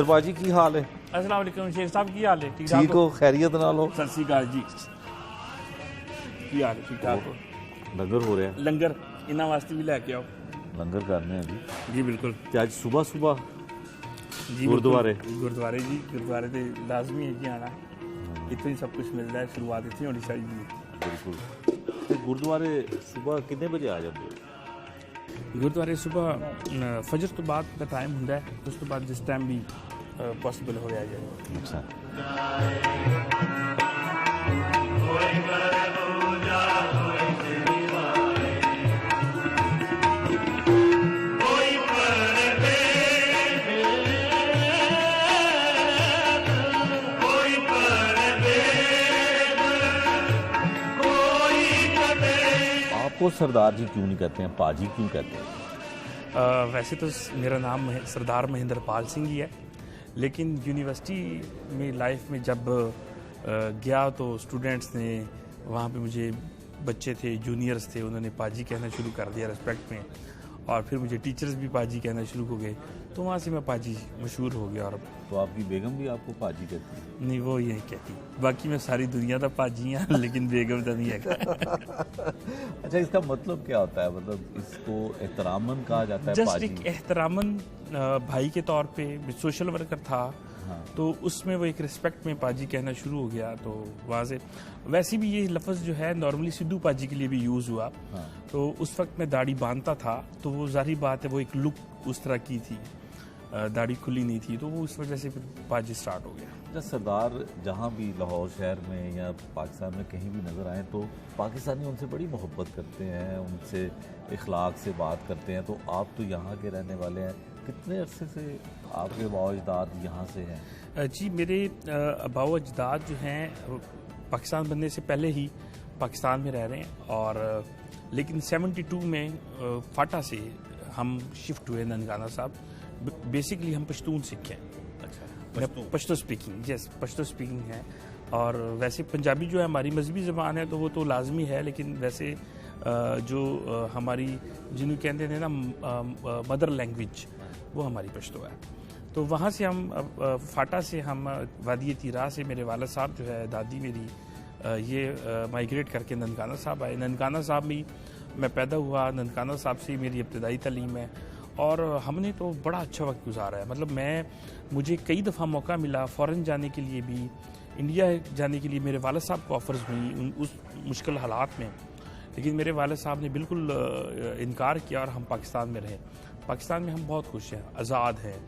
ਮਹਿੰਦਰ ਭਾਜੀ ਕੀ ਹਾਲ ਹੈ? अस्सलाम वालेकुम शेख साहब की हाल है? ठीक ठीक हो, खैरियत नाल हो? सत श्री अकाल जी, की हाल है? ठीक ठाक हो? लंगर हो रहा है, लंगर इन्होंने वास्ते भी लैके आओ। लंगर करने हैं जी। जी बिल्कुल। ते आज सुबह सुबह जी गुरुद्वारे जी गुरुद्वारे तो लाजमी है कि आना, इतों ही सब कुछ मिलता है, शुरुआत इतनी होनी चाहिए। बिल्कुल। ते गुरुद्वारे सुबह कितने बजे आ जाते हो? गुरुद्वारे सुबह फजर तो बाद का टाइम होंगे, उस तो बाद जिस टाइम भी पॉसिबल हो जाए। अच्छा। आपको सरदार जी क्यों नहीं कहते हैं, पाजी क्यों कहते हैं? वैसे तो मेरा नाम सरदार महेंद्र पाल सिंह ही है, लेकिन यूनिवर्सिटी में लाइफ में जब गया तो स्टूडेंट्स ने वहाँ पे मुझे, बच्चे थे, जूनियर्स थे, उन्होंने पाजी कहना शुरू कर दिया रिस्पेक्ट में, और फिर मुझे टीचर्स भी पाजी कहना शुरू हो गए, तो वहाँ से मैं पाजी मशहूर हो गया। और तो आपकी बेगम भी आपको पाजी कहती है? नहीं, वो यही कहती, बाकी मैं सारी दुनिया का पाजी हाँ, लेकिन बेगम तो नहीं है। अच्छा, इसका मतलब क्या होता है? मतलब इसको एहतरामन कहा जाता है? जस्ट एक एहतरामन भाई के तौर पे, सोशल वर्कर था। हाँ। तो उसमें वो एक रिस्पेक्ट में पाजी कहना शुरू हो गया, तो वहाँ से वैसे भी ये लफ्ज़ जो है नॉर्मली सिद्धू पाजी के लिए भी यूज़ हुआ। हाँ। तो उस वक्त मैं दाढ़ी बांधता था, तो वो जाहिर बात है वो एक लुक उस तरह की थी, दाढ़ी खुली नहीं थी, तो वो उस वजह से फिर पाजी स्टार्ट हो गया। जब सरदार जहाँ भी लाहौर शहर में या पाकिस्तान में कहीं भी नज़र आए तो पाकिस्तानी उनसे बड़ी मोहब्बत करते हैं, उनसे इखलाक से बात करते हैं। तो आप तो यहाँ के रहने वाले हैं, कितने अरसे से आपके बाओ-अजदाद यहाँ से हैं? जी, मेरे बाओ-अजदाद जो हैं पाकिस्तान बनने से पहले ही पाकिस्तान में रह रहे हैं, और लेकिन 72 में फाटा से हम शिफ्ट हुए ननकाना साहब। बेसिकली हम पश्तून सिख हैं। अच्छा, Pashto speaking, yes, Pashto speaking है। और वैसे पंजाबी जो है हमारी मजहबी ज़बान है, तो वो तो लाजमी है, लेकिन वैसे जो हमारी जिन्हें कहते हैं ना मदर लैंग्वेज, वो हमारी पश्तो है। तो वहाँ से हम फाटा से हम वादी तीरा से मेरे वाला साहब जो है, दादी मेरी, ये माइग्रेट करके ननकाना साहब आए। ननकाना साहब में मैं पैदा हुआ, ननकाना साहब से मेरी इब्तदाई तालीम है, और हमने तो बड़ा अच्छा वक्त गुजारा है। मतलब मुझे कई दफ़ा मौका मिला फ़ॉरेन जाने के लिए भी, इंडिया जाने के लिए मेरे वालिद साहब को ऑफ़र्स हुई उस मुश्किल हालात में, लेकिन मेरे वालिद साहब ने बिल्कुल इनकार किया और हम पाकिस्तान में रहे। पाकिस्तान में हम बहुत खुश हैं, आज़ाद हैं।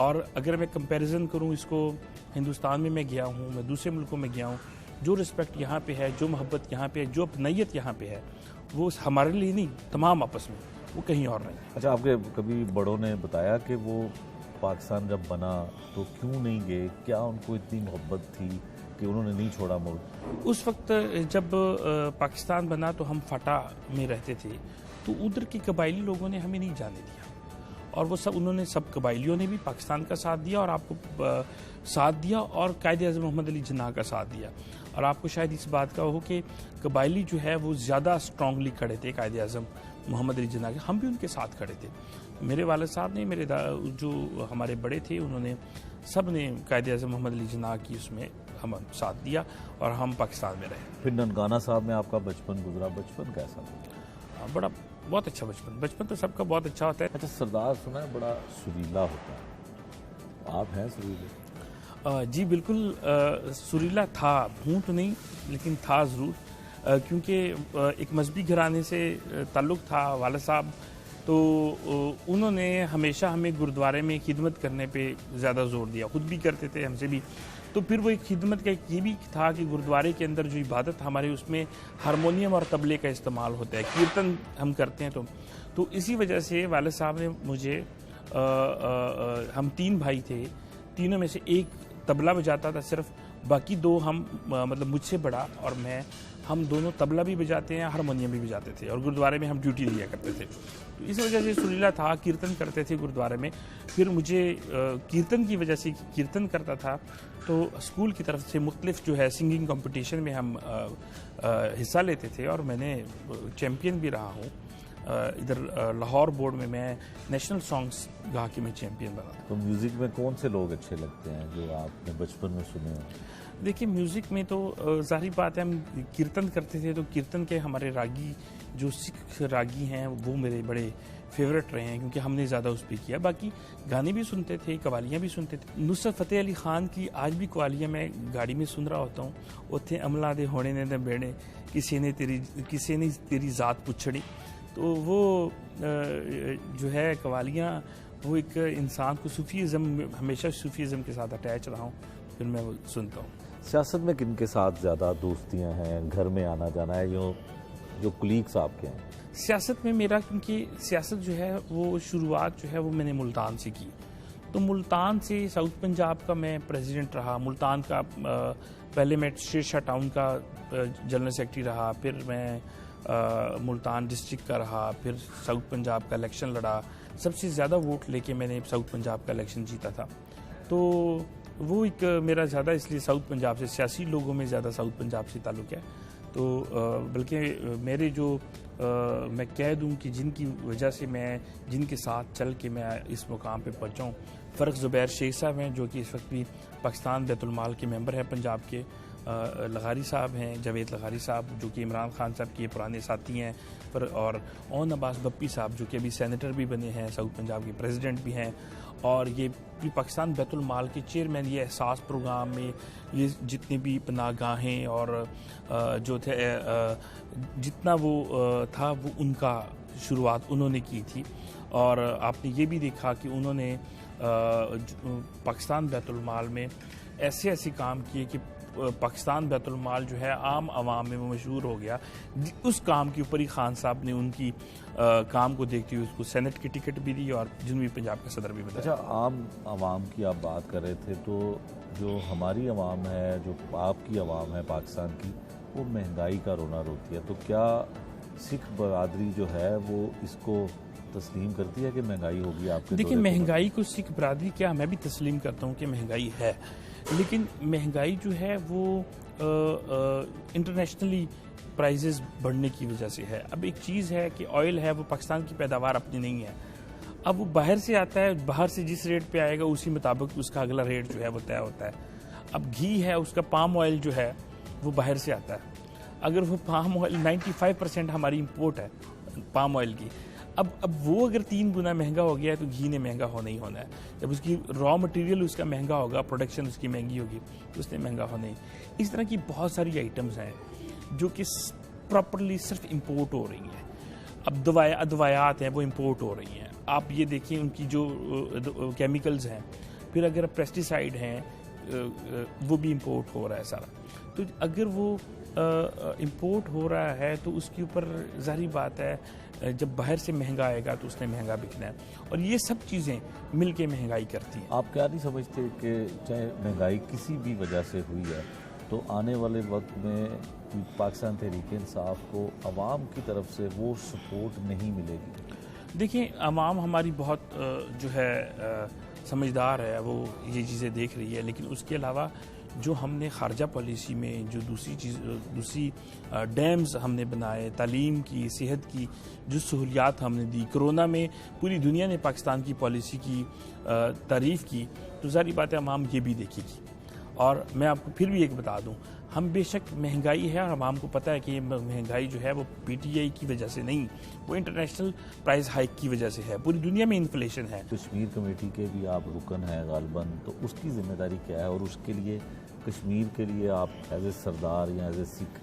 और अगर मैं कंपैरिजन करूं इसको, हिंदुस्तान में मैं गया हूं, मैं दूसरे मुल्कों में गया हूं, जो रिस्पेक्ट यहाँ पे है, जो मोहब्बत यहाँ पे है, जो अपनीयत यहाँ पे है, वो हमारे लिए नहीं, तमाम आपस में, वो कहीं और नहीं। अच्छा, आपके कभी बड़ों ने बताया कि वो पाकिस्तान जब बना तो क्यों नहीं गए? क्या उनको इतनी मोहब्बत थी कि उन्होंने नहीं छोड़ा मुल्क? उस वक्त जब पाकिस्तान बना तो हम फाटा में रहते थे, तो उधर के कबायली लोगों ने हमें नहीं जाने दिया, और वो सब सब कबायलियों ने भी पाकिस्तान का साथ दिया और आपको साथ दिया, और कायद-ए-आज़म मोहम्मद अली जिन्ना का साथ दिया। और आपको शायद इस बात का हो कि कबायली जो है वो ज़्यादा स्ट्रांगली खड़े थे कायद-ए-आज़म मोहम्मद अली जिन्ना के, हम भी उनके साथ खड़े थे। मेरे वालिद साहब ने, मेरे जो हमारे बड़े थे, उन्होंने सब ने कायद-ए-आज़म मोहम्मद अली जिन्ना की उसमें हम साथ दिया, और हम पाकिस्तान में रहे। फिर ननकाना साहब में आपका बचपन गुजरा, बचपन कैसा था? बहुत अच्छा बचपन तो सबका बहुत अच्छा होता है। अच्छा, सरदार सुना है बड़ा सुरीला होता है, आप हैं सुरीले? जी बिल्कुल, सुरीला था, हूँ तो नहीं, लेकिन था ज़रूर, क्योंकि एक मजहबी घराने से ताल्लुक़ था वाला साहब, तो उन्होंने हमेशा हमें गुरुद्वारे में खिदमत करने पे ज़्यादा ज़ोर दिया, ख़ुद भी करते थे, हमसे भी। तो फिर वो एक खिदमत का ये भी था कि गुरुद्वारे के अंदर जो इबादत हमारे, उसमें हारमोनियम और तबले का इस्तेमाल होता है, कीर्तन हम करते हैं। तो इसी वजह से वालिद साहब ने मुझे, हम 3 भाई थे, तीनों में से एक तबला बजाता था सिर्फ, बाकी 2 हम, मतलब मुझसे बड़ा और मैं, हम दोनों तबला भी बजाते हैं, हारमोनियम भी बजाते थे, और गुरुद्वारे में हम ड्यूटी दिया करते थे। तो इस वजह से सुरीला था, कीर्तन करते थे गुरुद्वारे में। फिर मुझे कीर्तन की वजह से, कीर्तन करता था, तो स्कूल की तरफ से मुख्तलिफ जो है सिंगिंग कंपटीशन में हम हिस्सा लेते थे, और मैंने चैम्पियन भी रहा हूँ इधर लाहौर बोर्ड में मैं नेशनल सॉन्ग्स गा के मैं चैम्पियन बना। तो म्यूज़िक में कौन से लोग अच्छे लगते हैं जो आपने बचपन में सुने हो? देखिए म्यूज़िक में तो ज़ाहिर बात है, हम कीर्तन करते थे तो कीर्तन के हमारे रागी जो सिख रागी हैं वो मेरे बड़े फेवरेट रहे हैं, क्योंकि हमने ज़्यादा उस पर किया। बाकी गाने भी सुनते थे, कवालियाँ भी सुनते थे। नुसरत फ़तेह अली ख़ान की आज भी कवालियाँ मैं गाड़ी में सुन रहा होता हूँ। उत्थे अमला दे होने ने बेड़े किसी ने तेरी ज़ात पुछड़ी। तो वो जो है कवालियाँ, वो एक इंसान को सूफीज़म, हमेशा सूफीज़म के साथ अटैच रहा हूँ, फिर मैं वो सुनता हूँ। सियासत में किन के साथ ज़्यादा दोस्तियाँ हैं, घर में आना जाना है, जो कुलीग्स आपके हैं? सियासत में मेरा, क्योंकि सियासत जो है वो शुरुआत जो है वो मैंने मुल्तान से की। तो मुल्तान से साउथ पंजाब का मैं प्रेसिडेंट रहा। मुल्तान का पहले मैं शेरशाह टाउन का जनरल सेक्रेटरी रहा, फिर मैं मुल्तान डिस्ट्रिक्ट का रहा, फिर साउथ पंजाब का इलेक्शन लड़ा। सबसे ज़्यादा वोट लेके मैंने साउथ पंजाब का इलेक्शन जीता था। तो वो एक मेरा ज़्यादा इसलिए साउथ पंजाब से, सियासी लोगों में ज़्यादा साउथ पंजाब से ताल्लुक़ है। तो बल्कि मेरे जो मैं कह दूं कि जिनकी वजह से मैं, जिनके साथ चल के मैं इस मुकाम पे पहुंचा हूँ, फ़र्क ज़ुबैर शेख साहब हैं जो कि इस वक्त भी पाकिस्तान बैतुल माल के मेंबर हैं पंजाब के। लगारी साहब हैं, जावेद लगारी साहब जो कि इमरान खान साहब के पुराने साथी हैं, और ओन अब्बास बप्पी साहब जो कि अभी सेनेटर भी बने हैं, साउथ पंजाब के प्रेसिडेंट भी हैं, और ये पाकिस्तान बैतुल माल के चेयरमैन। ये एहसास प्रोग्राम में ये जितने भी पनाहगाहें और जो थे जितना वो था वो उनका शुरुआत उन्होंने की थी। और आपने ये भी देखा कि उन्होंने पाकिस्तान बैतुल माल में ऐसे काम किए कि पाकिस्तान बैतुल माल जो है आम आवाम में वो मशहूर हो गया। उस काम के ऊपर ही खान साहब ने उनकी काम को देखते हुए उसको सेनेट की टिकट भी दी और जनूबी पंजाब का सदर भी बनाया। अच्छा, आम आवाम की आप बात कर रहे थे, तो जो हमारी आवाम है, जो आपकी आवाम है पाकिस्तान की, वो महंगाई का रोना रोती है। तो क्या सिख बरादरी जो है वो इसको तस्लीम करती है कि महंगाई होगी आपके? देखिए महंगाई को सिख बरादरी क्या, मैं भी तस्लीम करता हूँ कि महंगाई है, लेकिन महंगाई जो है वो इंटरनेशनली प्राइसेस बढ़ने की वजह से है। अब एक चीज़ है कि ऑयल है वो पाकिस्तान की पैदावार अपनी नहीं है। अब वो बाहर से आता है, बाहर से जिस रेट पे आएगा उसी मुताबिक उसका अगला रेट जो है वो तय होता है। अब घी है, उसका पाम ऑयल जो है वो बाहर से आता है। अगर वो पाम ऑयल 95% हमारी इंपोर्ट है पाम ऑयल की। अब वो अगर 3 गुना महंगा हो गया है तो घी ने महंगा होना ही होना है। जब उसकी रॉ मटेरियल उसका महंगा होगा, प्रोडक्शन उसकी महंगी होगी, तो उसने महंगा होना ही। इस तरह की बहुत सारी आइटम्स हैं जो कि प्रॉपरली सिर्फ इंपोर्ट हो रही हैं। अब अदवायात हैं वो इंपोर्ट हो रही हैं। आप ये देखिए उनकी जो केमिकल्स हैं, फिर अगर पेस्टिसाइड हैं वो भी इंपोर्ट हो रहा है सारा। तो अगर वो इंपोर्ट हो रहा है तो उसके ऊपर ज़ाहिर बात है जब बाहर से महंगा आएगा तो उसने महंगा बिकना है, और ये सब चीज़ें मिल के महंगाई करती हैं। आप क्या नहीं समझते कि चाहे महंगाई किसी भी वजह से हुई है तो आने वाले वक्त में पाकिस्तान तहरीक-ए-इंसाफ को आवाम की तरफ से वो सपोर्ट नहीं मिलेगी? देखिए आवाम हमारी बहुत जो है समझदार है, वो ये चीज़ें देख रही है, लेकिन उसके अलावा जो हमने खारजा पॉलिसी में जो दूसरी डैम्स हमने बनाए, तालीम की, सेहत की जो सहूलियात हमने दी, कोरोना में पूरी दुनिया ने पाकिस्तान की पॉलिसी की तारीफ़ की, तो सारी बातें आवाम ये भी देखेगी। और मैं आपको फिर भी एक बता दूं, हम बेशक महंगाई है और आवाम को पता है कि ये महंगाई जो है वो पीटीआई की वजह से नहीं, वो इंटरनेशनल प्राइस हाइक की वजह से है। पूरी दुनिया में इन्फ्लेशन है। कश्मीर कमेटी के भी आप रुकन हैं गालिबन, तो उसकी जिम्मेदारी क्या है और उसके लिए कश्मीर के लिए आप एज ए सरदार या एज ए सिख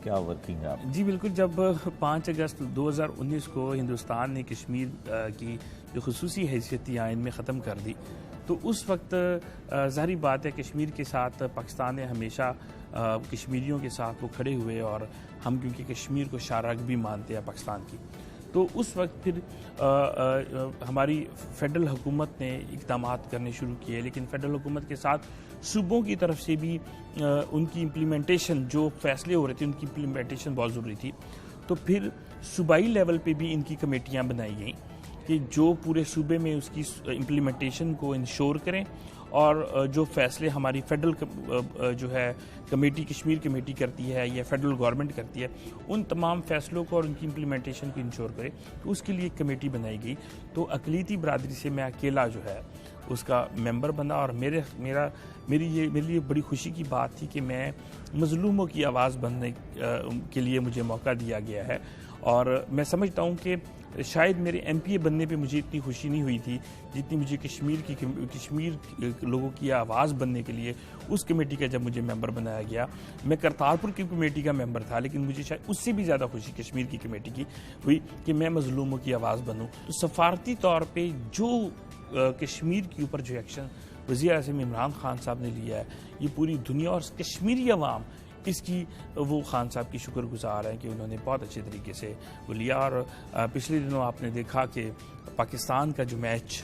क्या वर्किंग है आप? जी बिल्कुल, जब 5 अगस्त 2019 को हिंदुस्तान ने कश्मीर की जो खुसूसी हैसियत थी आइन में ख़त्म कर दी, तो उस वक्त ज़ाहिर बात है कश्मीर के साथ पाकिस्तान ने हमेशा कश्मीरियों के साथ वो खड़े हुए, और हम क्योंकि कश्मीर को शाहराग भी मानते हैं पाकिस्तान की, तो उस वक्त फिर हमारी फेडरल हुकूमत ने इक़दाम करने शुरू किए, लेकिन फेडरल हुकूमत के साथ सूबों की तरफ से भी उनकी इम्प्लीमेंटेशन, जो फैसले हो रहे थे उनकी इम्प्लीमेंटेशन बहुत ज़रूरी थी। तो फिर सूबाई लेवल पे भी इनकी कमेटियाँ बनाई गई कि जो पूरे सूबे में उसकी इम्प्लीमेंटेशन को इंश्योर करें और जो फैसले हमारी फेडरल जो है कमेटी, कश्मीर कमेटी करती है या फेडरल गवर्नमेंट करती है, उन तमाम फैसलों को और उनकी इम्प्लीमेंटेशन को इंश्योर करे, तो उसके लिए एक कमेटी बनाई गई। तो अक़लियती बरादरी से मैं अकेला जो है उसका मेंबर बना, और मेरे लिए बड़ी खुशी की बात थी कि मैं मज़लूमों की आवाज़ बनने के लिए मुझे मौका दिया गया है। और मैं समझता हूँ कि शायद मेरे MPA बनने पे मुझे इतनी खुशी नहीं हुई थी जितनी मुझे कश्मीर लोगों की आवाज़ बनने के लिए उस कमेटी का जब मुझे मेंबर बनाया गया। मैं करतारपुर की कमेटी का मेंबर था, लेकिन मुझे शायद उससे भी ज़्यादा खुशी कश्मीर की कमेटी की हुई कि मैं मज़लूमों की आवाज़ बनूँ। तो सफारती तौर पर जो कश्मीर के ऊपर जो एक्शन वज़ीर-ए-आज़म इमरान खान साहब ने लिया है, ये पूरी दुनिया और कश्मीरी अवाम इसकी वो खान साहब की शुक्रगुजार हैं कि उन्होंने बहुत अच्छे तरीके से वो लिया। और पिछले दिनों आपने देखा कि पाकिस्तान का जो मैच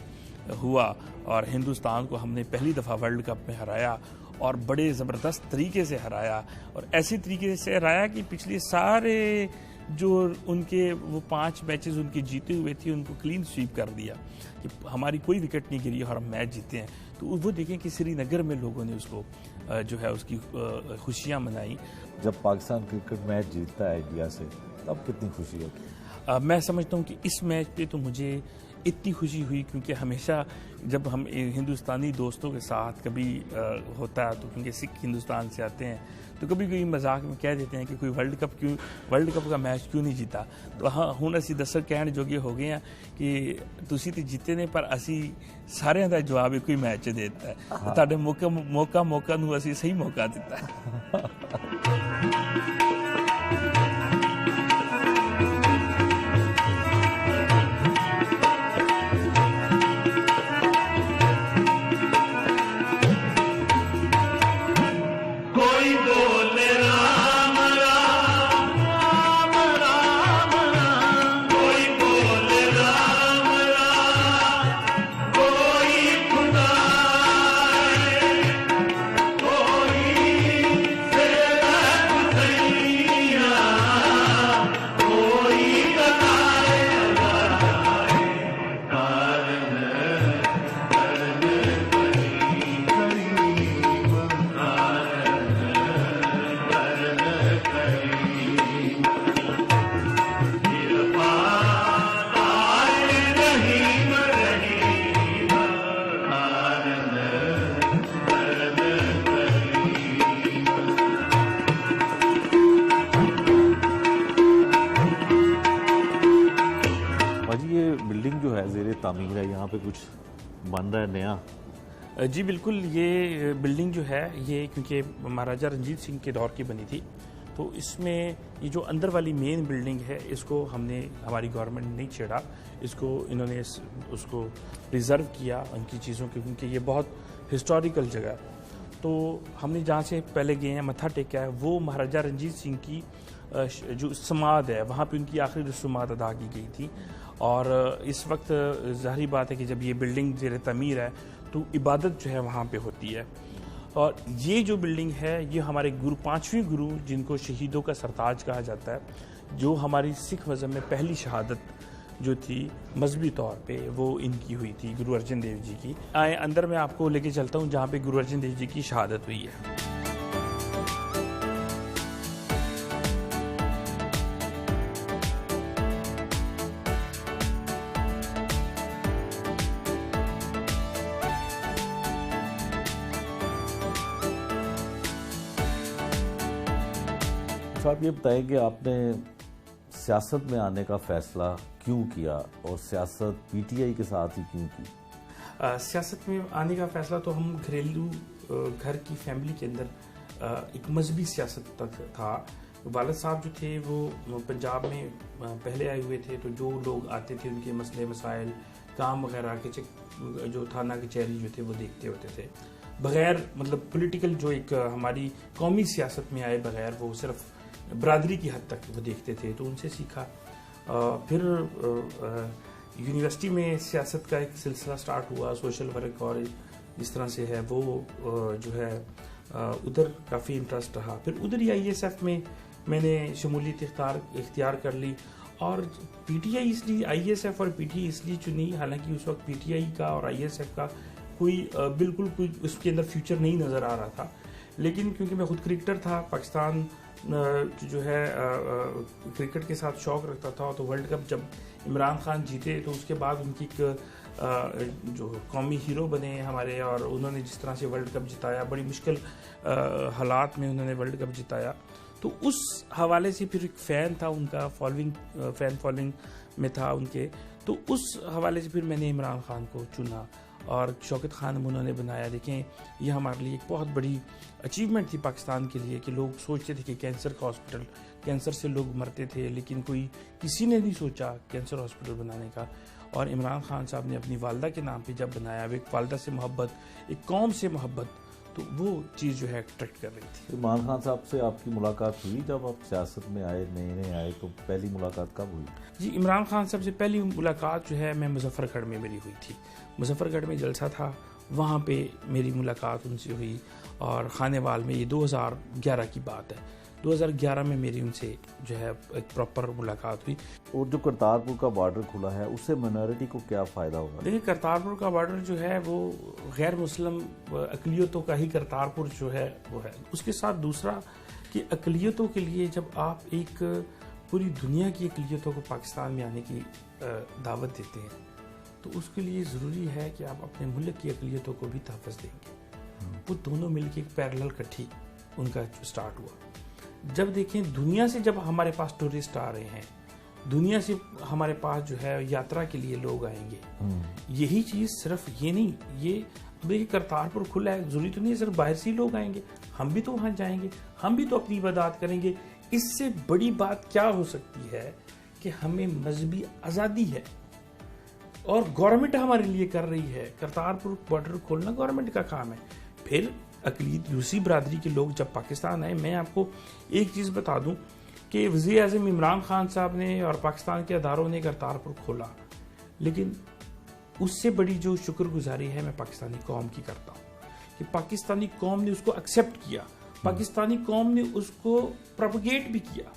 हुआ और हिंदुस्तान को हमने पहली दफ़ा वर्ल्ड कप में हराया, और बड़े ज़बरदस्त तरीके से हराया, और ऐसे तरीके से हराया कि पिछले सारे जो उनके वो 5 मैचेस उनके जीते हुए थे उनको क्लीन स्वीप कर दिया कि हमारी कोई विकेट नहीं गिरी और हम मैच जीते हैं। तो वो देखें कि श्रीनगर में लोगों ने उसको जो है उसकी खुशियाँ मनाई। जब पाकिस्तान क्रिकेट मैच जीतता है इंडिया से, तब कितनी खुशी होती है? मैं समझता हूँ कि इस मैच पे तो मुझे इतनी खुशी हुई, क्योंकि हमेशा जब हम हिंदुस्तानी दोस्तों के साथ कभी होता है, तो क्योंकि सिख हिंदुस्तान से आते हैं, तो कभी कोई मजाक में कह देते हैं कि कोई वर्ल्ड कप का मैच क्यों नहीं जीता। तो हाँ, हुण असीं दसण कहण जोगे हो गए हैं कि तुसीं तो जीते ने, पर असीं सारिਆਂ ਦਾ जवाब एक ही मैच दे दिता है। तुहाडे मौका नूं असीं सही मौका दिता है। तामीर है, यहाँ पे कुछ बन रहा है नया? जी बिल्कुल, ये बिल्डिंग जो है ये क्योंकि महाराजा रंजीत सिंह के दौर की बनी थी, तो इसमें ये जो अंदर वाली मेन बिल्डिंग है इसको हमारी गवर्नमेंट ने नहीं छेड़ा, इसको इन्होंने उसको प्रिजर्व किया उनकी चीज़ों की, क्योंकि ये बहुत हिस्टोरिकल जगह है। तो हमने जहाँ से पहले गए हैं मत्था टेका है, वो महाराजा रंजीत सिंह की जो समाध है वहाँ पे उनकी आखिरी रसूमात अदा की गई थी। और इस वक्त ज़ाहिर बात है कि जब ये बिल्डिंग ज़ेर तमीर है तो इबादत जो है वहाँ पे होती है। और ये जो बिल्डिंग है ये हमारे गुरु 5वें गुरु जिनको शहीदों का सरताज कहा जाता है, जो हमारी सिख मज़हब में पहली शहादत जो थी मजहबी तौर पे वो इनकी हुई थी, गुरु अर्जन देव जी की। आए अंदर मैं आपको लेके चलता हूँ जहाँ पे गुरु अर्जन देव जी की शहादत हुई है। आप ये बताएं कि आपने सियासत में आने का फैसला क्यों किया और सियासत पीटीआई के साथ ही क्यों की? सियासत में आने का फैसला तो हम घरेलू घर की फैमिली के अंदर एक मजहबी सियासत तक था। वालिद साहब जो थे वो पंजाब में पहले आए हुए थे, तो जो लोग आते थे उनके मसले मसाइल काम वगैरह के जो थाना कचहरी जो थे वो देखते होते थे, बगैर मतलब पॉलिटिकल जो एक हमारी कौमी सियासत में आए बगैर, वो सिर्फ बरादरी की हद तक वो देखते थे। तो उनसे सीखा। फिर यूनिवर्सिटी में सियासत का एक सिलसिला स्टार्ट हुआ, सोशल वर्क और जिस तरह से है वो जो है उधर काफ़ी इंटरेस्ट रहा। फिर उधर ही ISF में मैंने शमूलियत इख्तियार कर ली। और पीटीआई इसलिए ISF और पीटीआई इसलिए चुनी, हालांकि उस वक्त पीटीआई का और ISF का कोई बिल्कुल कोई उसके अंदर फ्यूचर नहीं नज़र आ रहा था। लेकिन क्योंकि मैं खुद क्रिकेटर था, पाकिस्तान जो है क्रिकेट के साथ शौक़ रखता था, तो वर्ल्ड कप जब इमरान खान जीते तो उसके बाद उनकी एक जो कौमी हीरो बने हमारे, और उन्होंने जिस तरह से वर्ल्ड कप जिताया, बड़ी मुश्किल हालात में उन्होंने वर्ल्ड कप जिताया, तो उस हवाले से फिर एक फ़ैन था उनका, फ़ैन फॉलोइंग में था उनके, तो उस हवाले से फिर मैंने इमरान खान को चुना और शौकत खान उन्होंने बनाया। देखें, ये हमारे लिए एक बहुत बड़ी अचीवमेंट थी पाकिस्तान के लिए कि लोग सोचते थे कि कैंसर का हॉस्पिटल, कैंसर से लोग मरते थे, लेकिन किसी ने नहीं सोचा कैंसर हॉस्पिटल बनाने का। और इमरान खान साहब ने अपनी वालदा के नाम पे जब बनाया, एक वालदा से मोहब्बत, एक कौम से मोहब्बत, तो वो चीज़ जो है अट्रैक्ट कर रही थी। इमरान खान साहब से आपकी मुलाकात हुई जब आप सियासत में आए, नए आए, तो पहली मुलाकात कब हुई? जी, इमरान खान साहब से पहली मुलाकात जो है मैं मुजफ्फरगढ़ में मेरी हुई थी। मुजफ्फरगढ़ में जलसा था, वहाँ पे मेरी मुलाकात उनसे हुई, और खानेवाल में, ये 2011 की बात है, 2011 में मेरी उनसे जो है एक प्रॉपर मुलाकात हुई। और जो करतारपुर का बॉर्डर खुला है, उससे माइनॉरिटी को क्या फ़ायदा होगा? देखिए, करतारपुर का बॉर्डर जो है वो गैर मुस्लिम अक़लियतों का ही करतारपुर जो है वो है। उसके साथ दूसरा कि अक़लियतों के लिए जब आप एक पूरी दुनिया की अक़लियतों को पाकिस्तान में आने की दावत देते हैं, तो उसके लिए ज़रूरी है कि आप अपने मुल्क की अक़लियतों को भी तहफ़्फ़ुज़ देंगे। वो दोनों मिलकर एक पैरेलल इकट्ठी उनका स्टार्ट हुआ। जब देखें, दुनिया से जब हमारे पास टूरिस्ट आ रहे हैं, दुनिया से हमारे पास जो है यात्रा के लिए लोग आएंगे, यही चीज़ सिर्फ ये नहीं, ये देखिए करतारपुर खुला है, ज़रूरी तो नहीं सिर्फ बाहर से ही लोग आएंगे, हम भी तो वहाँ जाएंगे, हम भी तो अपनी इबादत करेंगे। इससे बड़ी बात क्या हो सकती है कि हमें मजहबी आज़ादी है और गवर्नमेंट हमारे लिए कर रही है। करतारपुर बॉर्डर खोलना गवर्नमेंट का काम है। फिर अक़लियत दूसरी बरादरी के लोग जब पाकिस्तान आए, मैं आपको एक चीज़ बता दूं कि वज़ीर आज़म इमरान खान साहब ने और पाकिस्तान के अदारों ने करतारपुर खोला, लेकिन उससे बड़ी जो शुक्रगुजारी है मैं पाकिस्तानी कौम की करता हूँ कि पाकिस्तानी कौम ने उसको एक्सेप्ट किया, पाकिस्तानी कौम ने उसको प्रोपगेट भी किया,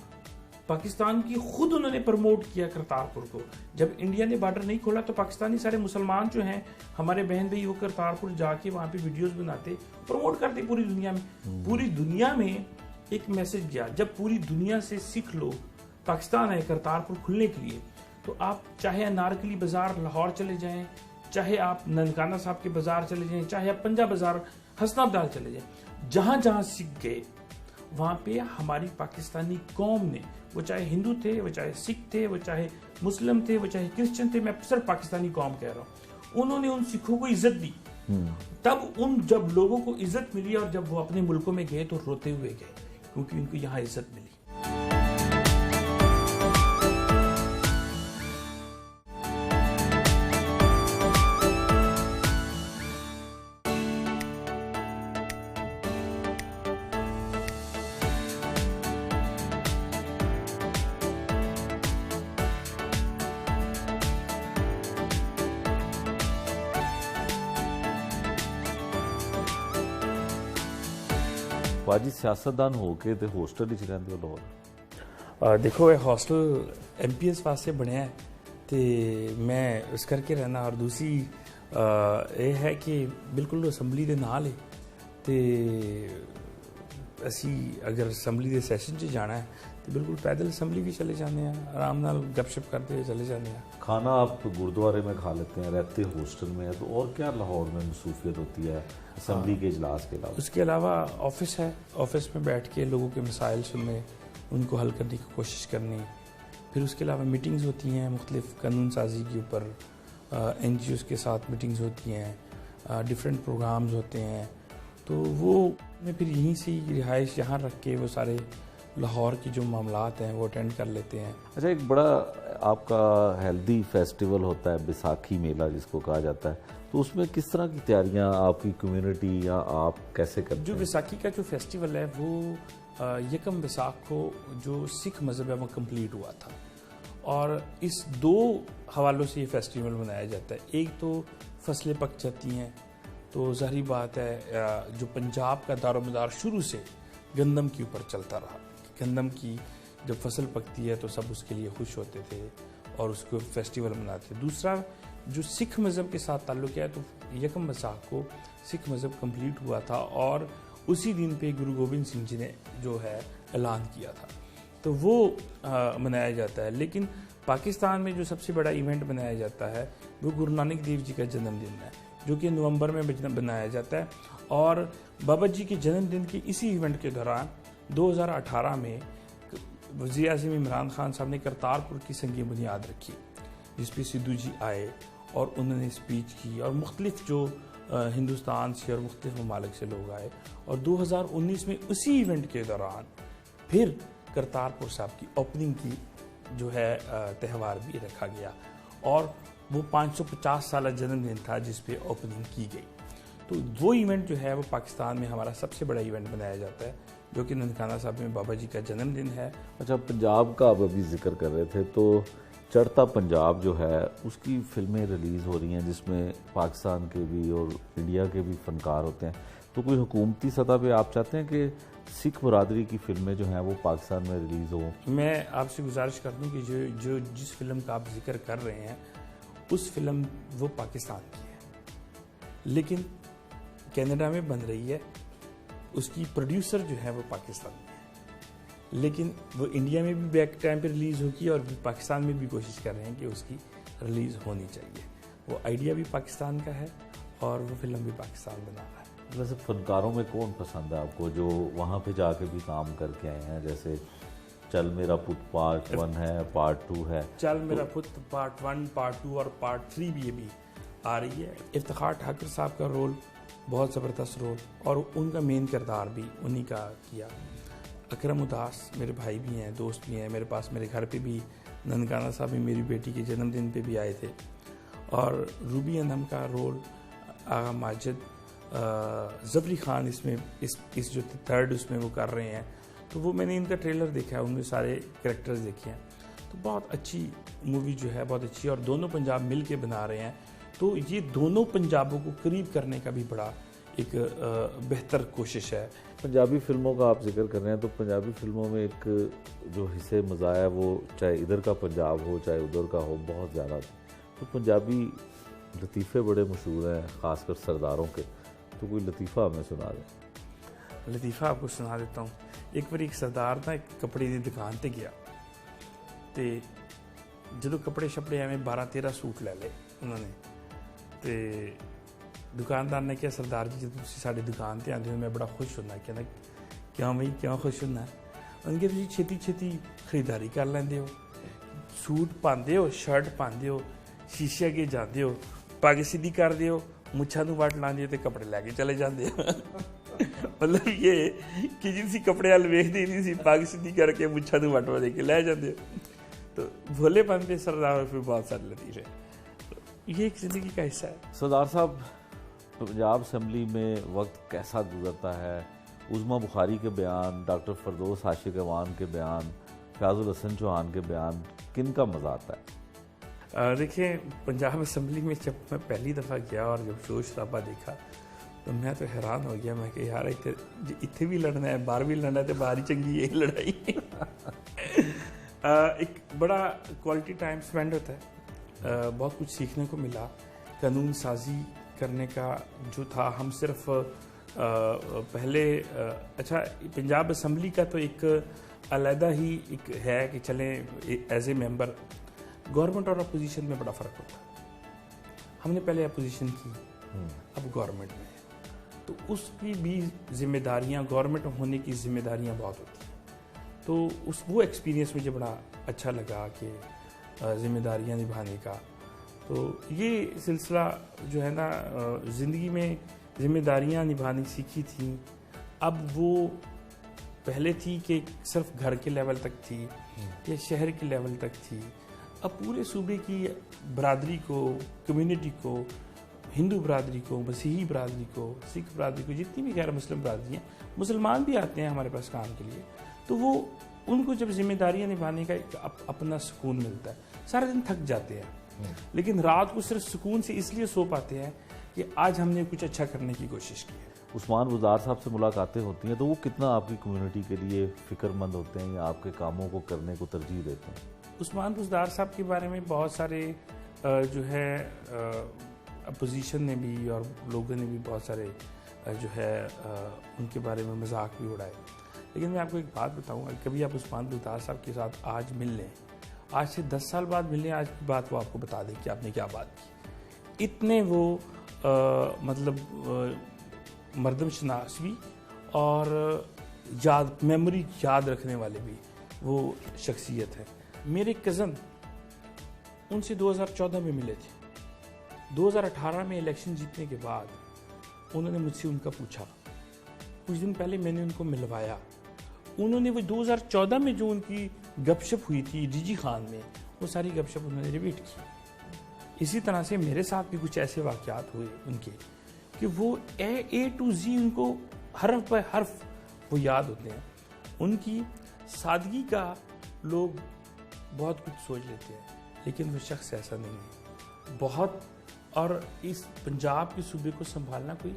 पाकिस्तान की खुद उन्होंने प्रमोट किया करतारपुर को। जब इंडिया ने बॉर्डर नहीं खोला तो पाकिस्तानी सारे मुसलमान जो हैं हमारे बहन भाई, वो करतारपुर जाके वहाँ पे वीडियोस बनाते, प्रमोट करते पूरी दुनिया में। पूरी दुनिया में एक मैसेज गया। जब पूरी दुनिया से सिख लोग पाकिस्तान आए करतारपुर खुलने के लिए, तो आप चाहे अनारकली बाजार लाहौर चले जाएं, चाहे आप ननकाना साहब के बाजार चले जाएं, चाहे आप पंजाब बाजार हसनाबदाल चले जाएं, जहाँ जहाँ सिख गए वहाँ पे हमारी पाकिस्तानी कौम ने, वो चाहे हिंदू थे, वो चाहे सिख थे, वो चाहे मुस्लिम थे, वो चाहे क्रिश्चियन थे, मैं सिर्फ पाकिस्तानी कौम कह रहा हूँ, उन्होंने उन सिखों को इज्जत दी। तब उन जब लोगों को इज्जत मिली और जब वो अपने मुल्कों में गए तो रोते हुए गए, क्योंकि उनको यहाँ इज्जत मिली। बाजी सियासतदान होके ते होस्टल च रहिंदे हो लाहौर? देखो, ਇਹ हॉस्टल MPS वास्ते ਬਣਿਆ है ਤੇ मैं ਇਸ ਕਰਕੇ ਰਹਿਣਾ। और दूसरी ਇਹ है कि बिल्कुल असैम्बली ਦੇ ਨਾਲ ਹੈ ਤੇ ਅਸੀਂ अगर असैम्बली ਦੇ ਸੈਸ਼ਨ 'ਚ ਜਾਣਾ है तो बिल्कुल पैदल असैम्बली भी चले जाने हैं, आराम नाल गपशप करते हुए चले जाने हैं। खाना आप गुरुद्वारे में खा लेते हैं, रहते हॉस्टल में है, तो और क्या लाहौर में मसरूफियत होती है असम्बली के इजलास के अलावा? उसके अलावा ऑफिस है, ऑफिस में बैठ के लोगों के मसाइल सुनने, उनको हल करने की कोशिश करनी। फिर उसके अलावा मीटिंग्स होती हैं मुख्तलिफ कानून साजी के ऊपर, NGOs के साथ मीटिंग्स होती हैं, डिफरेंट प्रोग्राम्स होते हैं, तो वो मैं फिर यहीं से रिहाइश यहाँ रख के वो सारे लाहौर की जो मामलात हैं वो अटेंड कर लेते हैं। अच्छा, एक बड़ा आपका हेल्दी फेस्टिवल होता है बैसाखी मेला जिसको कहा जाता है, तो उसमें किस तरह की तैयारियां आपकी कम्युनिटी या आप कैसे करते हैं? जो बैसाखी का जो फेस्टिवल है वो यकम बैसाख को जो सिख मज़हब है वो कंप्लीट हुआ था, और इस दो हवालों से ये फेस्टिवल मनाया जाता है। एक तो फसलें पक जाती हैं, तो ज़ाहिर बात है जो पंजाब का दारोमदार शुरू से गंदम के ऊपर चलता रहा। गंदम की जब फसल पकती है तो सब उसके लिए खुश होते थे और उसको फेस्टिवल मनाते थे। दूसरा जो सिख मज़हब के साथ ताल्लुक़ है, तो यकम वसाख को सिख मज़हब कंप्लीट हुआ था और उसी दिन पे गुरु गोबिंद सिंह जी ने जो है ऐलान किया था, तो वो मनाया जाता है। लेकिन पाकिस्तान में जो सबसे बड़ा इवेंट मनाया जाता है वो गुरु नानक देव जी का जन्मदिन है, जो कि नवंबर में बनाया जाता है। और बाबा जी के जन्मदिन के इसी इवेंट के दौरान 2018 में वज़ीर आज़म इमरान खान साहब ने करतारपुर की संग बुनियाद रखी, जिस पे सिद्धू जी आए और उन्होंने स्पीच की और मुख्तलिफ जो हिंदुस्तान से और मुख्तलिफ ममालिक से लोग आए। और 2019 में उसी इवेंट के दौरान फिर करतारपुर साहब की ओपनिंग की जो है त्यौहार भी रखा गया और वो 550 साल जन्मदिन था जिस पे ओपनिंग की गई। तो वो इवेंट जो है वो पाकिस्तान में हमारा सबसे बड़ा इवेंट बनाया जाता है, जो कि ननकाना साहब में बाबा जी का जन्मदिन है। अच्छा, पंजाब का आप अभी जिक्र कर रहे थे, तो चढ़ता पंजाब जो है उसकी फिल्में रिलीज़ हो रही हैं जिसमें पाकिस्तान के भी और इंडिया के भी फ़नकार होते हैं। तो कोई हुकूमती सतह पे आप चाहते हैं कि सिख बरादरी की फिल्में जो हैं वो पाकिस्तान में रिलीज़ हों? मैं आपसे गुजारिश कर दूं कि जिस फिल्म का आप जिक्र कर रहे हैं उस फिल्म वो पाकिस्तान की है, लेकिन कनाडा में बन रही है, उसकी प्रोड्यूसर जो है वो पाकिस्तान में है, लेकिन वो इंडिया में भी बैक टाइम पे रिलीज़ होगी और पाकिस्तान में भी कोशिश कर रहे हैं कि उसकी रिलीज़ होनी चाहिए। वो आइडिया भी पाकिस्तान का है और वो फिल्म भी पाकिस्तान बना रहा है। वैसे फनकारों में कौन पसंद है आपको जो वहाँ पे जाके भी काम करके आए हैं? जैसे चल मेरा पुत पार्ट 1 है, पार्ट 2 है। चल मेरा पुत पार्ट 1, पार्ट 2 और पार्ट 3 भी अभी आ रही है। इफ्तिखार ठाकुर साहब का रोल बहुत ज़बरदस्त रोल और उनका मेन किरदार भी उन्हीं का किया। अकरम उदास मेरे भाई भी हैं, दोस्त भी हैं, मेरे पास मेरे घर पे भी ननकाना साहब भी मेरी बेटी के जन्मदिन पे भी आए थे। और रूबी अनम का रोल आगा माजिद, ज़फरी खान इसमें इस जो थर्ड उसमें वो कर रहे हैं। तो वो मैंने इनका ट्रेलर देखा है, उनमें सारे कैरेक्टर्स देखे हैं, तो बहुत अच्छी मूवी जो है, बहुत अच्छी। और दोनों पंजाब मिल के बना रहे हैं, तो ये दोनों पंजाबों को करीब करने का भी बड़ा एक बेहतर कोशिश है। पंजाबी फिल्मों का आप जिक्र कर रहे हैं, तो पंजाबी फिल्मों में एक जो हिस्से मज़ा है वो चाहे इधर का पंजाब हो चाहे उधर का हो, बहुत ज़्यादा। तो पंजाबी लतीफ़े बड़े मशहूर हैं, ख़ासकर सरदारों के, तो कोई लतीफ़ा हमें सुना दें। लतीफ़ा आपको सुना देता हूँ। एक बार एक सरदार ना एक कपड़े की दुकान पर गया, तो जो कपड़े शपड़े एवं 12-13 सूट ले ले उन्होंने, तो दुकानदार ने कहा सरदार जी जो तुम साड़ी दुकान पर आते हो मैं बड़ा खुश होना। कहना क्यों भाई क्यों खुश होना? उनके तुम छेती छेती खरीदारी कर लेंदे हो, सूट पाते हो, शर्ट पाते हो, शीशे अगे जाते हो, पग सीधी करते हो, मुच्छा नूं वट लाते हो तो कपड़े लैके चले जाते हो। मतलब ये कि जिनसी कपड़े वाल वेखते नहीं सी, पग सीधी करके मुच्छा नूं वट दे के लै जाते हो। तो भोलेपन पे सरदार फिर बहुत सारे लतीफ़े, ये एक ज़िंदगी का हिस्सा है। सरदार साहब, पंजाब असम्बली में वक्त कैसा गुजरता है? उज़मा बुखारी के बयान, डॉक्टर फरदौस आशिक अवान के बयान, फ़याज़ुल हसन चौहान के बयान, किन का मज़ा आता है? देखिए, पंजाब असम्बली में जब मैं पहली दफ़ा गया और जब शोर शराबा देखा तो मैं तो हैरान हो गया। मैं कि यार इतने भी लड़ना है, बाहर भी लड़ना है, तो बाहर ही चंगी यही लड़ाई। एक बड़ा क्वालिटी टाइम स्पेंड होता है, बहुत कुछ सीखने को मिला। कानून साजी करने का जो था, हम सिर्फ पहले अच्छा पंजाब असम्बली का तो एक अलहदा ही एक है कि चलें एज ए मेंबर, गवर्नमेंट और अपोजिशन में बड़ा फ़र्क होता है। हमने पहले अपोजिशन की, अब गवर्नमेंट में, तो उसकी भी जिम्मेदारियां, गवर्नमेंट होने की जिम्मेदारियां बहुत होती हैं। तो वो एक्सपीरियंस मुझे बड़ा अच्छा लगा कि जिम्मेदारियां निभाने का। तो ये सिलसिला जो है ना, ज़िंदगी में जिम्मेदारियां निभानी सीखी थी। अब वो पहले थी कि सिर्फ घर के लेवल तक थी या शहर के लेवल तक थी, अब पूरे सूबे की बरादरी को, कम्युनिटी को, हिंदू बरादरी को, मसीही बरादरी को, सिख बरादरी को, जितनी भी गैर मुस्लिम बरादरी हैं, मुसलमान भी आते हैं हमारे पास काम के लिए, तो वो उनको जब जिम्मेदारियां निभाने का एक अपना सुकून मिलता है। सारा दिन थक जाते हैं, लेकिन रात को सिर्फ सुकून से इसलिए सो पाते हैं कि आज हमने कुछ अच्छा करने की कोशिश की है। उस्मान बुज़दार साहब से मुलाकातें होती हैं तो वो कितना आपकी कम्युनिटी के लिए फ़िक्रमंद होते हैं या आपके कामों को करने को तरजीह देते हैं? उस्मान बुज़दार साहब के बारे में बहुत सारे जो है अपोजिशन ने भी और लोगों ने भी बहुत सारे जो है उनके बारे में मजाक भी उड़ाए। लेकिन मैं आपको एक बात बताऊंगा, कभी आप उस्मान बुलतार साहब के साथ आज मिल लें, आज से 10 साल बाद मिल लें, आज की बात वो आपको बता दें कि आपने क्या बात की। इतने वो मर्दम शनास भी और मेमोरी याद रखने वाले भी वो शख्सियत है। मेरे कज़न उनसे 2014 में मिले थे। 2018 में इलेक्शन जीतने के बाद उन्होंने मुझसे उनका पूछा। कुछ दिन पहले मैंने उनको मिलवाया। उन्होंने वो 2014 में जो उनकी गपशप हुई थी डीजी खान में, वो सारी गपशप उन्होंने रिपीट की। इसी तरह से मेरे साथ भी कुछ ऐसे वाक़यात हुए उनके कि वो ए टू जी उनको हरफ पर हरफ वो याद होते हैं। उनकी सादगी का लोग बहुत कुछ सोच लेते हैं, लेकिन वो शख्स ऐसा नहीं है बहुत। और इस पंजाब के सूबे को संभालना, कोई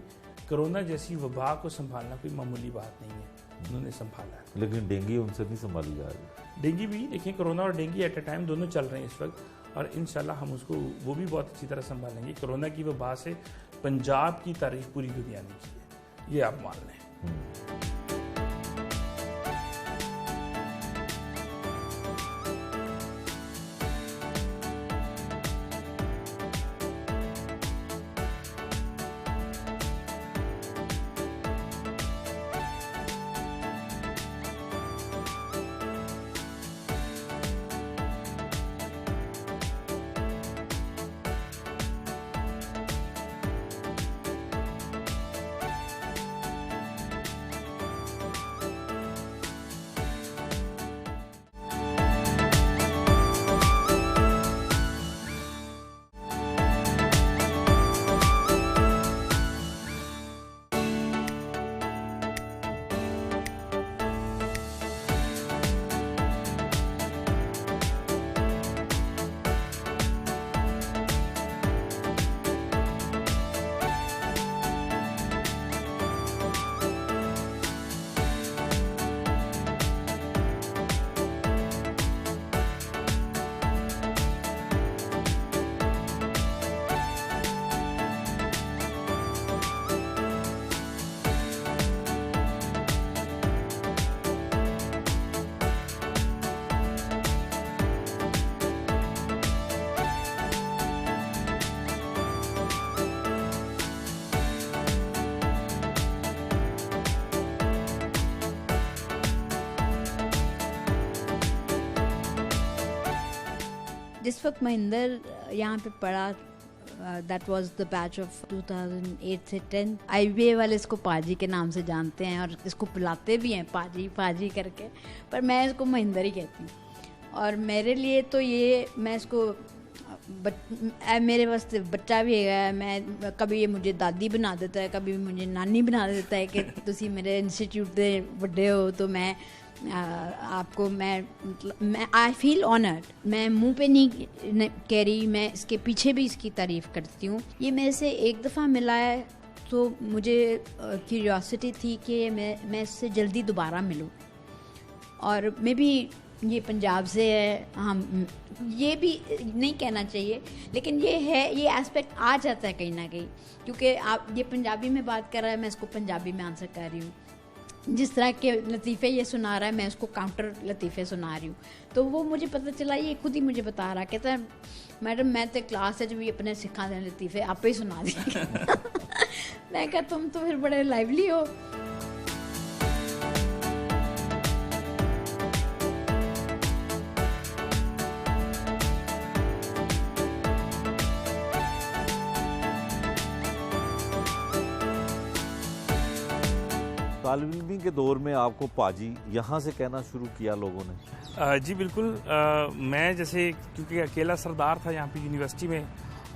कोरोना जैसी वबा को संभालना कोई मामूली बात नहीं है, उन्होंने संभाला है। लेकिन डेंगू उनसे नहीं संभाली जा रही। डेंगू भी देखिए, कोरोना और डेंगू एट ए टाइम दोनों चल रहे हैं इस वक्त, और इंशाल्लाह हम उसको वो भी बहुत अच्छी तरह संभालेंगे। कोरोना की वबा से पंजाब की तारीफ पूरी दुनिया ने की है, ये आप मान लें। जिस वक्त महिंदर यहाँ पे पढ़ा, that was the batch of 2008 से 10। IBA वाले इसको पाजी के नाम से जानते हैं और इसको बुलाते भी हैं पाजी पाजी करके, पर मैं इसको महिंदर ही कहती हूँ। और मेरे लिए तो ये, मैं इसको मेरे वास्ते बच्चा भी है। मैं कभी ये मुझे दादी बना देता है, कभी मुझे नानी बना देता है कि तुसी मेरे इंस्टीट्यूट दे बड़े हो, तो मैं आपको मैं आई फील ऑनर्ड। मैं मुंह पे नहीं कह रही, मैं इसके पीछे भी इसकी तारीफ़ करती हूँ। ये मेरे से एक दफ़ा मिला है तो मुझे क्यूरियोसिटी थी कि मैं इससे जल्दी दोबारा मिलूँ। और मैं भी ये पंजाब से है, हम ये भी नहीं कहना चाहिए, लेकिन ये है, ये एस्पेक्ट आ जाता है कहीं ना कहीं, क्योंकि आप ये पंजाबी में बात कर रहा है, मैं इसको पंजाबी में आंसर कर रही हूँ। जिस तरह के लतीफ़े ये सुना रहा है, मैं उसको काउंटर लतीफ़े सुना रही हूँ। तो वो मुझे पता चला, ये खुद ही मुझे बता रहा, कहता है मैडम मैं तो क्लास भी अपने सिखा दें लतीफ़े आप ही सुना दें। मैं कहा तुम तो फिर बड़े लाइवली हो। तालिब इल्मी के दौर में आपको पाजी यहाँ से कहना शुरू किया लोगों ने? जी बिल्कुल। मैं जैसे क्योंकि अकेला सरदार था यहाँ पे यूनिवर्सिटी में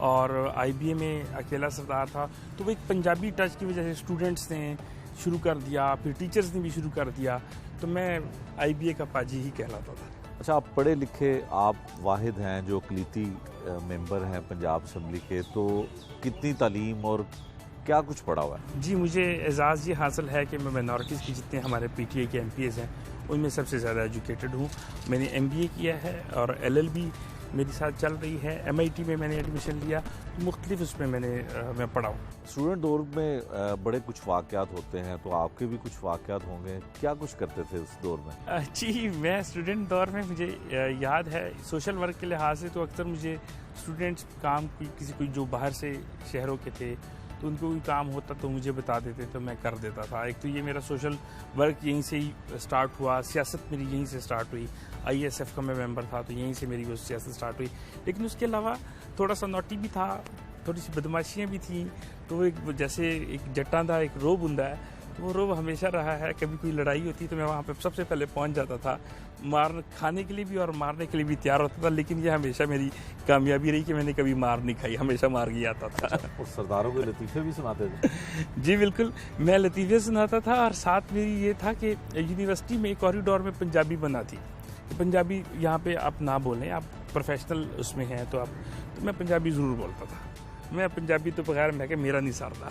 और IBA में अकेला सरदार था, तो वो एक पंजाबी टच की वजह से स्टूडेंट्स ने शुरू कर दिया, फिर टीचर्स ने भी शुरू कर दिया, तो मैं IBA का पाजी ही कहलाता था। अच्छा, आप पढ़े लिखे, आप वाहिद हैं जो अक़लीती मेंबर हैं पंजाब असम्बली के, तो कितनी तालीम और क्या कुछ पढ़ा हुआ है? जी, मुझे एजाज़ ये हासिल है कि मैं माइनॉरिटीज़ की जितने हमारे PTA के MPs हैं उनमें सबसे ज़्यादा एजुकेटेड हूँ। मैंने MBA किया है और LLB मेरी साथ चल रही है। MIT में मैंने एडमिशन लिया, मुख्तलिफ उसमें मैं पढ़ा हूँ। स्टूडेंट दौर में बड़े कुछ वाक़यात होते हैं, तो आपके भी कुछ वाक़यात होंगे, क्या कुछ करते थे उस दौर में? जी, मैं स्टूडेंट दौर में मुझे याद है, सोशल वर्क के लिहाज से तो अक्सर मुझे स्टूडेंट्स काम की किसी कोई जो बाहर से शहरों के थे तो उनको कोई काम होता तो मुझे बता देते तो मैं कर देता था। एक तो ये मेरा सोशल वर्क यहीं से ही स्टार्ट हुआ, सियासत मेरी यहीं से स्टार्ट हुई। ISF का मैं मेंबर था तो यहीं से मेरी वो सियासत स्टार्ट हुई। लेकिन उसके अलावा थोड़ा सा नोटी भी था, थोड़ी सी बदमाशियाँ भी थी। तो एक जैसे एक जट्टा था, एक रोब हुंदा है, वो रोब हमेशा रहा है। कभी कोई लड़ाई होती तो मैं वहाँ पे सबसे पहले पहुँच जाता था, खाने के लिए भी और मारने के लिए भी तैयार होता था। लेकिन ये हमेशा मेरी कामयाबी रही कि मैंने कभी मार नहीं खाई, हमेशा मार के आता था। और सरदारों के लतीफ़े भी सुनाते थे? जी बिल्कुल, मैं लतीफ़े सुनाता था। और साथ मेरी ये था कि यूनिवर्सिटी में कॉरिडोर में पंजाबी बना थी। पंजाबी यहाँ पे आप ना बोलें, आप प्रोफेशनल उसमें हैं तो मैं पंजाबी ज़रूर बोलता था। मैं पंजाबी तो बगैर मैं कि मेरा नहीं सरदा।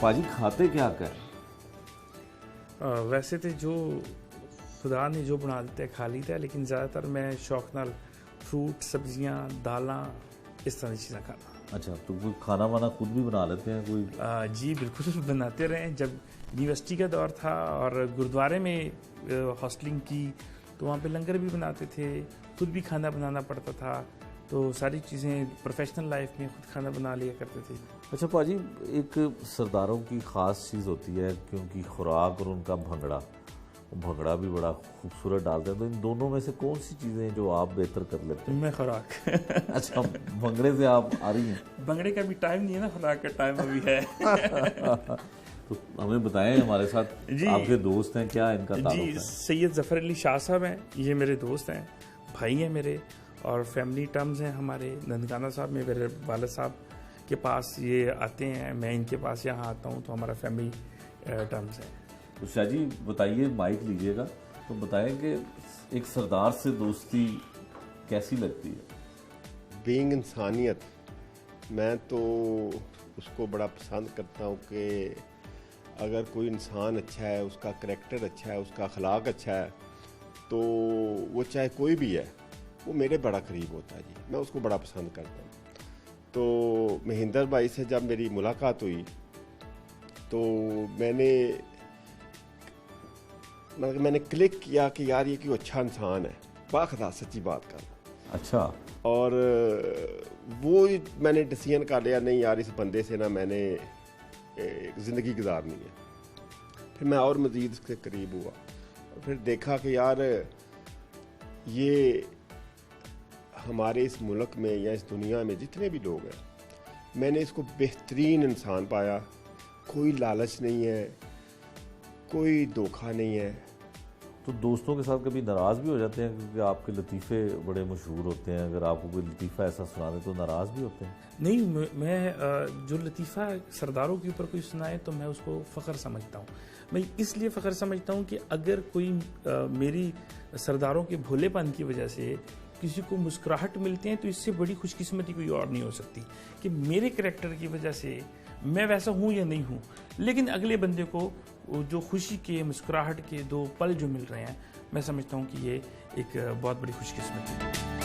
पाजी खाते क्या कर? वैसे तो जो खुदा ने जो बना दिता है खा लीता है, लेकिन ज़्यादातर मैं शौक नाल फ्रूट, सब्जियां, दालां इस तरह की चीज़ें खाना। अच्छा, तो कोई खाना वाना खुद भी बना लेते हैं कोई? जी बिल्कुल बनाते रहे। जब यूनिवर्सिटी का दौर था और गुरुद्वारे में हॉस्टलिंग की तो वहाँ पे लंगर भी बनाते थे, खुद भी खाना बनाना पड़ता था। तो सारी चीज़ें प्रोफेशनल लाइफ में खुद खाना बना लिया करते थे। अच्छा पाजी, एक सरदारों की ख़ास चीज़ होती है क्योंकि खुराक और उनका भंगड़ा भी बड़ा खूबसूरत डालते हैं। तो इन दोनों में से कौन सी चीज़ें जो आप बेहतर कर लेते हैं? मैं खुराक। अच्छा, भंगड़े से आप आ रही हैं? भंगड़े का भी टाइम नहीं है ना, खुराक का टाइम अभी है। तो हमें बताएं, हमारे साथ आपके दोस्त हैं, क्या इनका ताल्लुक है? जी, सैयद ज़फ़र अली शाह साहब हैं, ये मेरे दोस्त हैं, भाई हैं मेरे। और फैमिली टर्म्स हैं हमारे। ननकाना साहब में मेरे वालिद साहब के पास ये आते हैं, मैं इनके पास यहाँ आता हूँ, तो हमारा फैमिली टर्म्स है। तो शाह जी बताइए, माइक लीजिएगा, तो बताएं कि एक सरदार से दोस्ती कैसी लगती है? बीइंग इंसानियत, मैं तो उसको बड़ा पसंद करता हूँ कि अगर कोई इंसान अच्छा है, उसका करैक्टर अच्छा है, उसका अखलाक अच्छा है, तो वो चाहे कोई भी है, वो मेरे बड़ा करीब होता है जी। मैं उसको बड़ा पसंद करता हूँ। तो महेंद्र भाई से जब मेरी मुलाकात हुई तो मैंने क्लिक किया कि यार ये कोई अच्छा इंसान है, बाखुदा सच्ची बात कर। अच्छा। और वो मैंने डिसीजन कर लिया, नहीं यार इस बंदे से ना मैंने ज़िंदगी गुजारनी है। फिर मैं और मज़ीद इसके करीब हुआ और फिर देखा कि यार ये हमारे इस मुल्क में या इस दुनिया में जितने भी लोग हैं, मैंने इसको बेहतरीन इंसान पाया। कोई लालच नहीं है, कोई धोखा नहीं है। तो दोस्तों के साथ कभी नाराज़ भी हो जाते हैं क्योंकि आपके लतीफ़े बड़े मशहूर होते हैं? अगर आपको कोई लतीफ़ा ऐसा सुना दे तो नाराज़ भी होते हैं? नहीं, मैं जो लतीफ़ा सरदारों के ऊपर कोई सुनाए तो मैं उसको फ़ख्र समझता हूँ। मैं इसलिए फ़ख्र समझता हूँ कि अगर कोई मेरी सरदारों के भोलेपन की वजह से किसी को मुस्कुराहट मिलती है तो इससे बड़ी खुशकिस्मती कोई और नहीं हो सकती कि मेरे करैक्टर की वजह से मैं वैसा हूँ या नहीं हूँ, लेकिन अगले बंदे को जो खुशी के, मुस्कुराहट के 2 पल जो मिल रहे हैं, मैं समझता हूँ कि ये एक बहुत बड़ी खुशकिस्मती है।